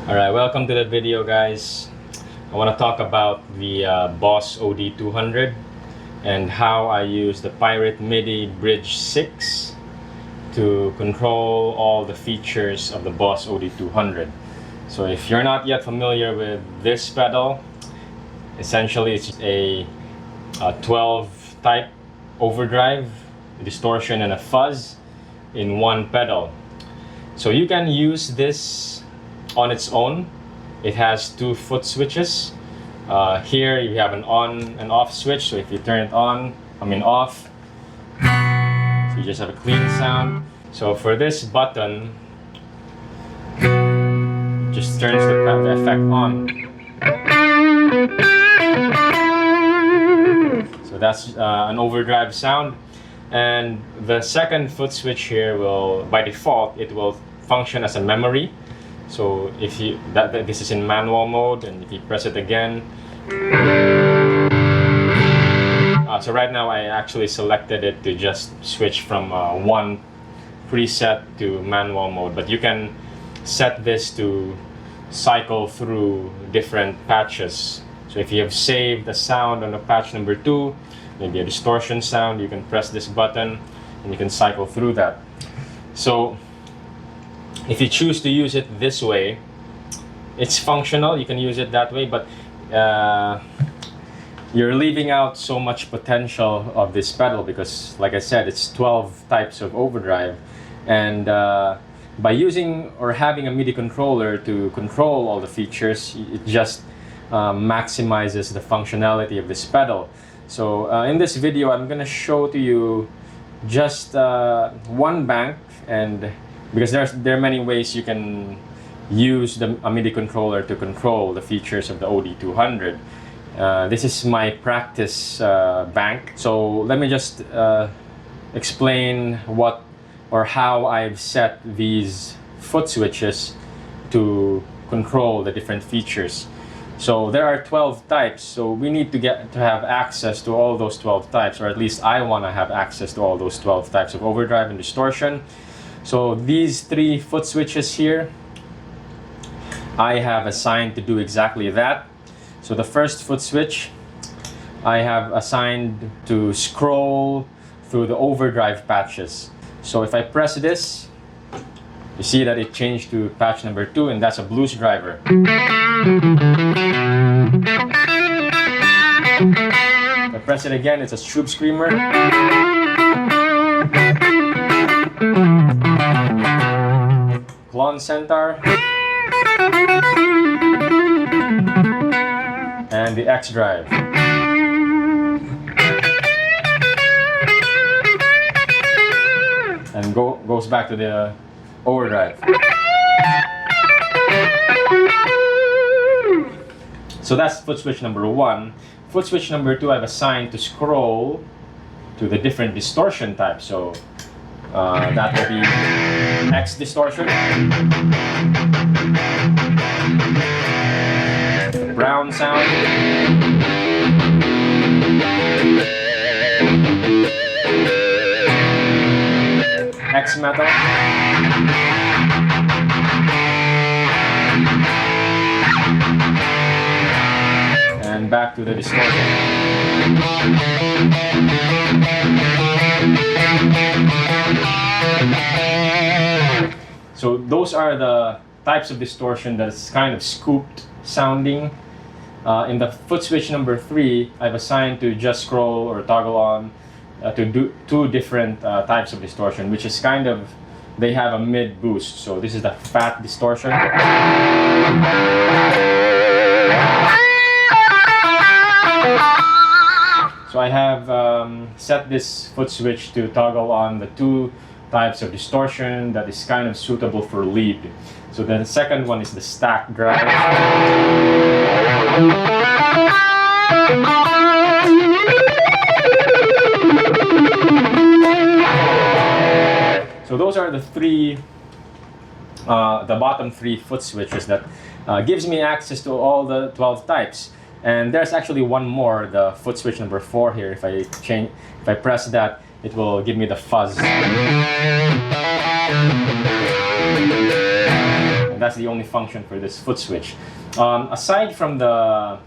Alright, welcome to the video, guys. I want to talk about the Boss OD-200 and how I use the Pirate Midi Bridge 6 to control all the features of the Boss OD-200. So if you're not yet familiar with this pedal, essentially it's a 12 type overdrive, distortion, and a fuzz in one pedal. So you can use this on its own. It has two foot switches. Here you have an on and off switch, so if you turn it on, off, so you just have a clean sound. So for this button, just turns the effect on. So that's an overdrive sound. And the second foot switch here will, by default, it will function as a memory. So if you this is in manual mode, and if you press it again, so right now I actually selected it to just switch from one preset to manual mode, but you can set this to cycle through different patches. So if you have saved a sound on the patch number 2, maybe a distortion sound, you can press this button and you can cycle through that. So if you choose to use it this way, it's functional, you can use it that way, but you're leaving out so much potential of this pedal because, like I said, it's 12 types of overdrive, and by using or having a MIDI controller to control all the features, it just maximizes the functionality of this pedal. So in this video, I'm going to show to you just one bank, and because there are many ways you can use a MIDI controller to control the features of the OD-200. This is my practice bank. So let me just explain what or how I've set these foot switches to control the different features. So there are 12 types, so we need to have access to all those 12 types, or at least I want to have access to all those 12 types of overdrive and distortion. So these 3 foot switches here, I have assigned to do exactly that. So the first foot switch, I have assigned to scroll through the overdrive patches. So if I press this, you see that it changed to patch number 2, and that's a blues driver. If I press it again, it's a Stroop Screamer. Clon Centaur. And the X drive. And goes back to the overdrive. So that's foot switch number 1. Foot switch number 2 I've assigned to scroll to the different distortion types. So that will be X distortion, brown sound, X metal, and back to the distortion. So those are the types of distortion that is kind of scooped sounding. In the foot switch number 3, I've assigned to just scroll or toggle on to do 2 different types of distortion, which is kind of, they have a mid boost. So this is the fat distortion. So I have set this foot switch to toggle on the 2 types of distortion that is kind of suitable for lead. So then the second one is the stack drive. So those are the 3, the bottom 3 foot switches that gives me access to all the 12 types. And there's actually one more, the foot switch number 4 here. If I press that, it will give me the fuzz. And that's the only function for this foot switch. Aside from the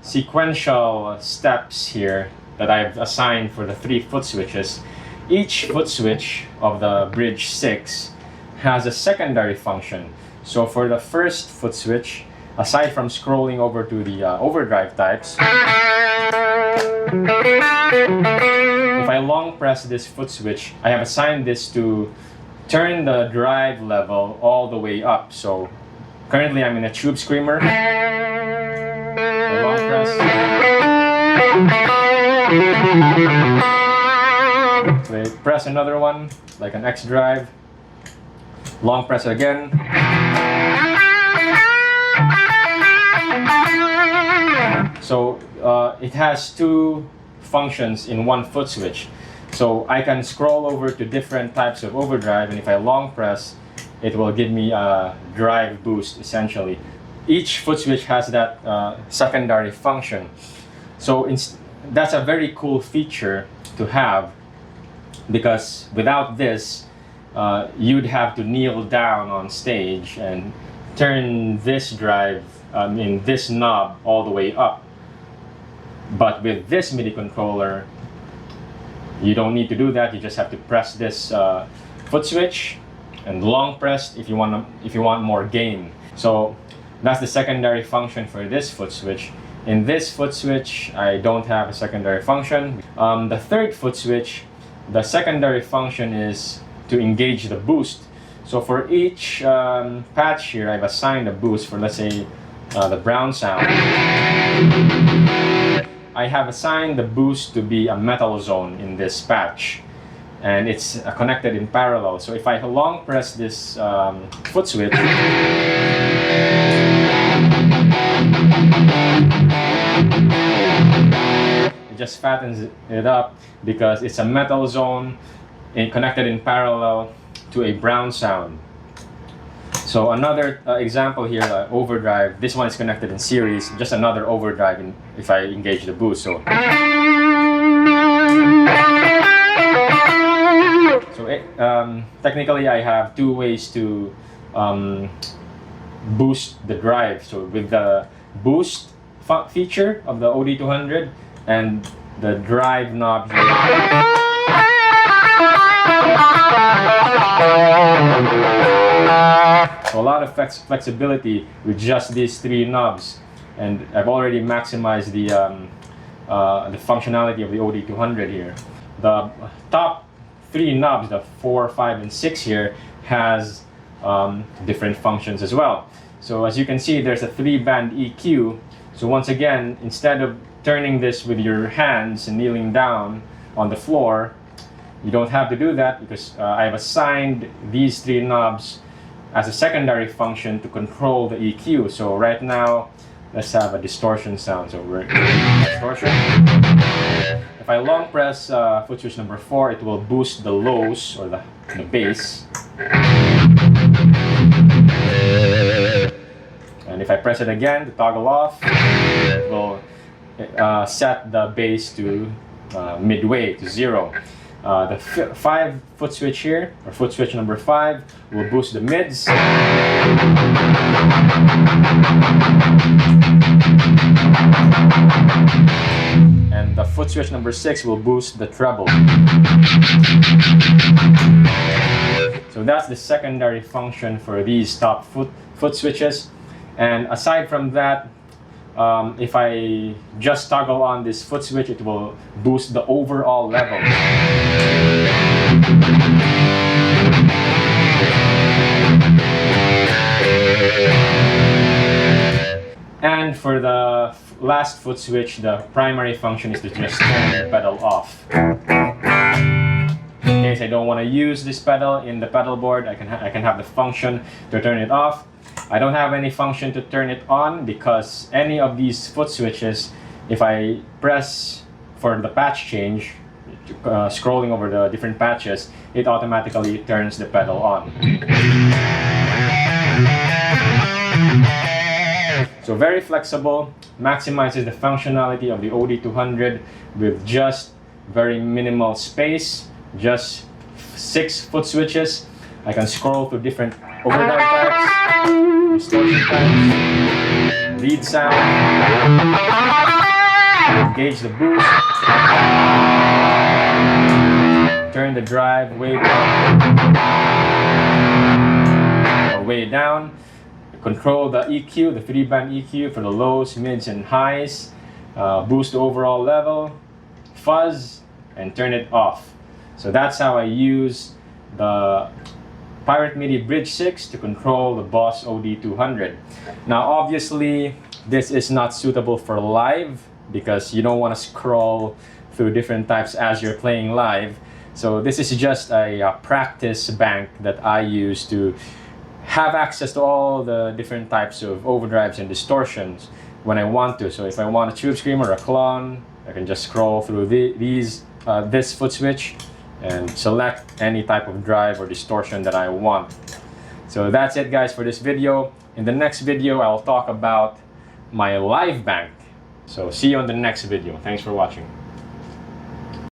sequential steps here that I've assigned for the 3 foot switches, each foot switch of the Bridge 6 has a secondary function. So for the first foot switch, aside from scrolling over to the overdrive types, if I long press this foot switch, I have assigned this to turn the drive level all the way up. So currently I'm in a tube screamer. I long press. So I press another one, like an X drive. Long press again. So it has 2 functions in one foot switch. So I can scroll over to different types of overdrive, and if I long press, it will give me a drive boost essentially. Each foot switch has that secondary function. So that's a very cool feature to have, because without this, you'd have to kneel down on stage and turn this drive, this knob all the way up. But with this MIDI controller, you don't need to do that. You just have to press this foot switch and long press if you want more gain. So that's the secondary function for this foot switch. In this foot switch, I don't have a secondary function. The third foot switch, the secondary function is to engage the boost. So for each patch here, I've assigned a boost for, let's say, the brown sound. I have assigned the boost to be a metal zone in this patch, and it's connected in parallel. So if I long press this foot switch, it just fattens it up because it's a metal zone connected in parallel to a brown sound. So another example here, overdrive. This one is connected in series, just another overdrive if I engage the boost. So technically I have 2 ways to boost the drive. So with the boost feature of the OD-200 and the drive knob here. So a lot of flexibility with just these 3 knobs, and I've already maximized the functionality of the OD-200 here. The top 3 knobs, the 4, 5, and 6 here, has different functions as well. So as you can see, there's a 3-band EQ. So once again, instead of turning this with your hands and kneeling down on the floor, you don't have to do that because I've assigned these 3 knobs as a secondary function to control the EQ. So right now, let's have a distortion sound. So we're distortion. If I long press foot switch number 4, it will boost the lows or the bass. And if I press it again to toggle off, it will set the bass to midway, to 0. The 5 foot switch here, or foot switch number 5, will boost the mids. And the foot switch number 6 will boost the treble. So that's the secondary function for these top foot switches. And aside from that, if I just toggle on this foot switch, it will boost the overall level. And for the last foot switch, the primary function is to just turn the pedal off. In case I don't want to use this pedal in the pedal board, I can have the function to turn it off. I don't have any function to turn it on because any of these foot switches, if I press for the patch change, scrolling over the different patches, it automatically turns the pedal on. So very flexible, maximizes the functionality of the OD-200 with just very minimal space, just 6 foot switches. I can scroll through different overdrive types. distortion times, lead sound, engage the boost, turn the drive way up or way down, control the EQ, the 3-band EQ for the lows, mids, and highs, boost the overall level, fuzz, and turn it off. So that's how I use the Pirate Midi Bridge 6 to control the Boss OD-200. Now obviously this is not suitable for live because you don't want to scroll through different types as you're playing live. So this is just a practice bank that I use to have access to all the different types of overdrives and distortions when I want to. So if I want a tube scream or a clone, I can just scroll through this foot switch and select any type of drive or distortion that I want. So that's it guys for this video. In the next video I'll talk about my live bank. So see you on the next video. Thanks for watching.